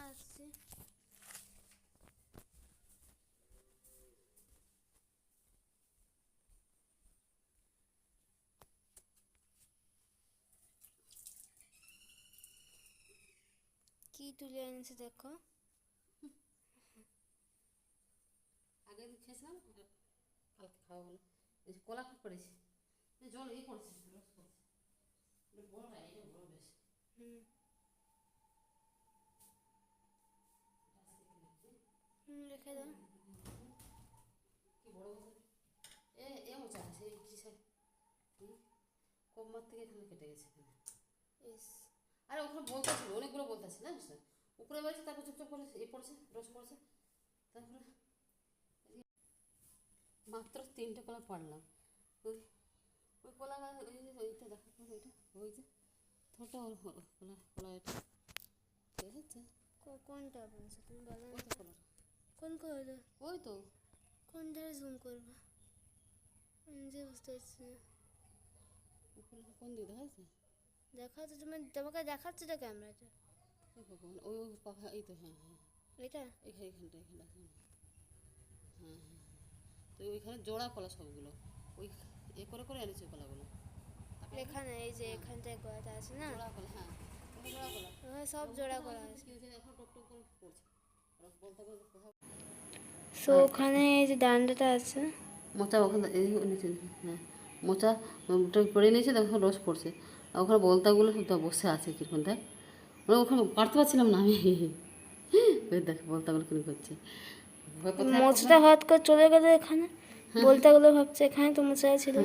আসছি। কি তুলে এনেছে দেখো। আগে খেয়েছিলাম, কালকে খাওয়া হলো। এই কলা খুব পড়েছে, জল পড়ছে, রস পড়ছে। বড়টা এটা বড় বেশ। রেখে দাও। কি বড় এ মোচা আছে কিসের কমমার থেকে এখানে কেটে গেছে এখানে। আরে ওখানে বলতেছিল, অনেকগুলো বলতেছে জানিস না, উপরে বেড়েছে, তারপর চুপচাপ করে পড়ছে, রস পড়ছে। তারপরে মাত্র 3টে কলা পারলাম। ওই ওই কলা ওইটা দেখা ওইটা ওই যে ছোটো কলা কলা এটা দেখেছে। কোনটা বলছো তুমি বলো? ওই তো কলার, কোন কলাটা? ওই তো কোন ধারে জুম করবো? নিজে বুঝতে পারছি না। কোন দিকে দেখা যাচ্ছে? দেখাচ্ছে তুমি, তোমাকে দেখাচ্ছে তো ক্যামেরাটা। ওই ভগবান, ওই ওই পাখা, এই তো হ্যাঁ হ্যাঁ এটা এইখানটা হ্যাঁ হ্যাঁ হ্যাঁ। তো ওইখানে জোড়া কলা সবগুলো, ওই এ করে করে এনেছে কলাগুলো। এখানে এই যে এখানটায় কলাটা আছে না, জোড়া কলা, হ্যাঁ জোড়া কলা, ওখানে সব জোড়া কলা আছে। এখন টক টক করে পড়ছে, রস বলতে কোথাও। তো ওখানে এই যে ডান্ডাটা আছে, মোচা ওখানে এই নিচে, হ্যাঁ মোচা পড়ে নিয়েছে, দেখো রস পড়ছে। আর ওখানে বলতাগুলো সব বসে আছে কীরকম দেখ, মানে ওখানে পারতে পারছিলাম না আমি। ওই দেখ বলতাগুলো কিরকম করছে। মোচাটা হঠাৎ করে চলে গেলে এখানে, বলতে গেলে ভাবছে এখানে তো মোচা ছিল।